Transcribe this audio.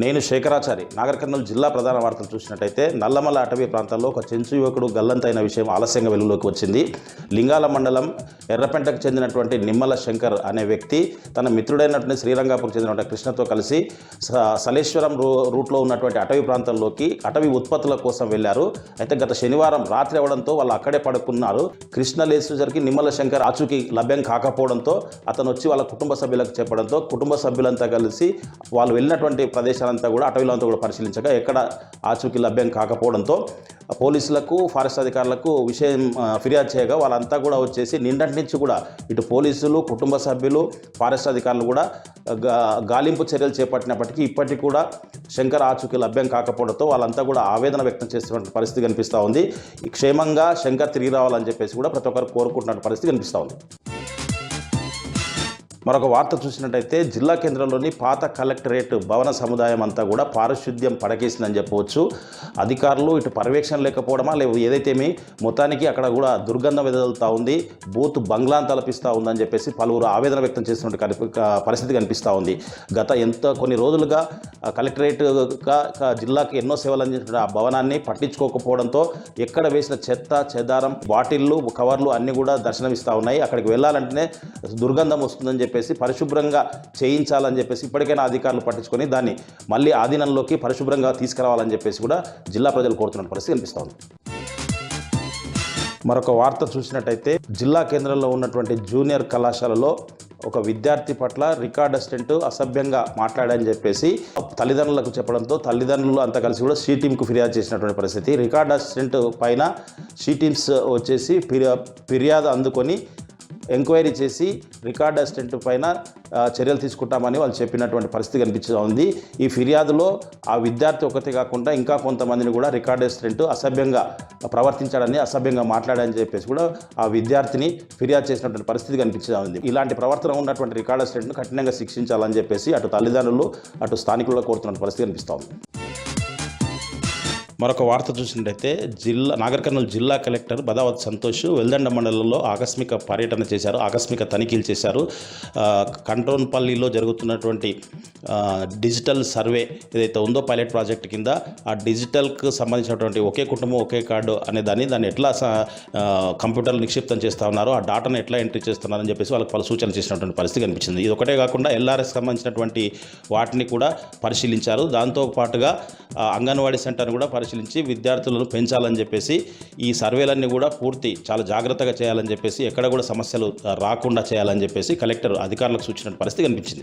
నేను శేఖరాచారి. నాగర్ కర్నూలు జిల్లా ప్రధాన వార్తలు చూసినట్టయితే నల్లమల అటవీ ప్రాంతాల్లో ఒక చెంచు యువకుడు గల్లంతైన విషయం ఆలస్యంగా వెలుగులోకి వచ్చింది. లింగాల మండలం ఎర్రపెంటకు చెందినటువంటి నిమ్మల శంకర్ అనే వ్యక్తి తన మిత్రుడైనటువంటి శ్రీరంగాపురం చెందినటువంటి కృష్ణతో కలిసి సలేశ్వరం రూట్లో ఉన్నటువంటి అటవీ ప్రాంతంలోకి అటవీ ఉత్పత్తుల కోసం వెళ్లారు. అయితే గత శనివారం రాత్రి అవడంతో వాళ్ళు అక్కడే పడుకున్నారు. కృష్ణ లేచేసరికి నిమ్మల శంకర్ ఆచూకీ లభ్యం కాకపోవడంతో అతను వచ్చి వాళ్ళ కుటుంబ సభ్యులకు చెప్పడంతో కుటుంబ సభ్యులంతా కలిసి వాళ్ళు వెళ్ళినటువంటి ప్రదేశాలంతా కూడా అటవీలో అంతా కూడా పరిశీలించగా ఎక్కడ ఆచూకీ లభ్యం కాకపోవడంతో పోలీసులకు ఫారెస్ట్ అధికారులకు విషయం ఫిర్యాదు చేయగా వాళ్ళంతా కూడా వచ్చేసి నిన్నటి నుంచి కూడా ఇటు పోలీసులు కుటుంబ సభ్యులు ఫారెస్ట్ అధికారులు కూడా గాలింపు చర్యలు చేపట్టినప్పటికీ ఇప్పటికీ కూడా శంకర్ ఆచూకీ లభ్యం కాకపోవడంతో వాళ్ళంతా కూడా ఆవేదన వ్యక్తం చేస్తున్న పరిస్థితి కనిపిస్తూ ఉంది. క్షేమంగా శంకర్ తిరిగి రావాలని చెప్పేసి కూడా ప్రతి ఒక్కరు కోరుకుంటున్న పరిస్థితి కనిపిస్తూ ఉంది. మరొక వార్త చూసినట్టయితే జిల్లా కేంద్రంలోని పాత కలెక్టరేట్ భవన సముదాయం అంతా కూడా పారిశుద్ధ్యం పడకేసిందని చెప్పవచ్చు. అధికారులు ఇటు పర్యవేక్షణ లేకపోవడమా ఏదైతేమి మొత్తానికి అక్కడ కూడా దుర్గంధం వెదజల్లుతూ ఉంది, బూత్ బంగ్లాను తలపిస్తూ ఉందని చెప్పేసి పలువురు ఆవేదన వ్యక్తం చేస్తున్న పరిస్థితి కనిపిస్తూ ఉంది. గత కొన్ని రోజులుగా కలెక్టరేట్ జిల్లాకి ఎన్నో సేవలు అందించిన ఆ భవనాన్ని పట్టించుకోకపోవడంతో ఎక్కడ వేసిన చెత్త చెదారం బాటిళ్ళు కవర్లు అన్నీ కూడా దర్శనమిస్తూ ఉన్నాయి. అక్కడికి వెళ్ళాలంటేనే దుర్గంధం వస్తుందని చెప్పేసి పరిశుభ్రంగా చేయించాలని చెప్పేసి ఇప్పటికైనా అధికారులు పట్టించుకొని దాన్ని మళ్ళీ ఆధీనంలోకి పరిశుభ్రంగా తీసుకురావాలని చెప్పేసి కూడా జిల్లా ప్రజలు కోరుతున్న పరిస్థితి కనిపిస్తూ ఉంది. మరొక వార్త చూసినట్టయితే జిల్లా కేంద్రంలో ఉన్నటువంటి జూనియర్ కళాశాలలో ఒక విద్యార్థి పట్ల రికార్డ్ అసిస్టెంట్ అసభ్యంగా మాట్లాడని చెప్పేసి తల్లిదండ్రులకు చెప్పడంతో తల్లిదండ్రులు అంతా కలిసి కూడా సి టీంకు ఫిర్యాదు చేసినటువంటి పరిస్థితి. రికార్డ్ అసిస్టెంట్ పైన సి టీమ్స్ వచ్చేసి ఫిర్యాదు అందుకొని ఎంక్వైరీ చేసి రికార్డ్ అసిస్టెంట్ పైన చర్యలు తీసుకుంటామని వాళ్ళు చెప్పినటువంటి పరిస్థితి కనిపిస్తూ ఉంది. ఈ ఫిర్యాదులో ఆ విద్యార్థి ఒకటి కాకుండా ఇంకా కొంతమందిని కూడా రికార్డ్ అసిస్టెంట్ అసభ్యంగా ప్రవర్తించాడని అసభ్యంగా మాట్లాడని చెప్పేసి కూడా ఆ విద్యార్థిని ఫిర్యాదు చేసినటువంటి పరిస్థితి కనిపిస్తూ ఉంది. ఇలాంటి ప్రవర్తన ఉన్నటువంటి రికార్డ్ అసిస్టెంట్ను కఠినంగా శిక్షించాలని చెప్పేసి అటు తల్లిదండ్రులు అటు స్థానికుల్లో కోరుతున్న పరిస్థితి కనిపిస్తూ ఉంది. మరొక వార్త చూసినట్టయితే నాగర్ కర్నూలు జిల్లా కలెక్టర్ బదావత్ సంతోష్ వెల్దండ మండలంలో ఆకస్మిక పర్యటన చేశారు, ఆకస్మిక తనిఖీలు చేశారు. కంట్రోన్పల్లిలో జరుగుతున్నటువంటి డిజిటల్ సర్వే ఏదైతే ఉందో పైలట్ ప్రాజెక్ట్ కింద ఆ డిజిటల్కు సంబంధించినటువంటి ఒకే కుటుంబం ఒకే కార్డు అనే దాన్ని ఎట్లా కంప్యూటర్లు నిక్షిప్తం చేస్తూ ఉన్నారు, ఆ డాటాను ఎట్లా ఎంట్రీ చేస్తున్నారని చెప్పేసి వాళ్ళకి పలు సూచనలు చేసినటువంటి పరిస్థితి కనిపించింది. ఇది ఒకటే కాకుండా ఎల్ఆర్ఎస్ సంబంధించినటువంటి వాటిని కూడా పరిశీలించారు. దాంతోపాటుగా అంగన్వాడీ సెంటర్ని కూడా పరిశీలించి విద్యార్థులను పెంచాలని చెప్పేసి ఈ సర్వేలన్నీ కూడా చాలా జాగ్రత్తగా చేయాలని చెప్పేసి ఎక్కడ కూడా సమస్యలు రాకుండా చేయాలని చెప్పేసి కలెక్టర్ అధికారులకు సూచించిన పరిస్థితి కనిపించింది.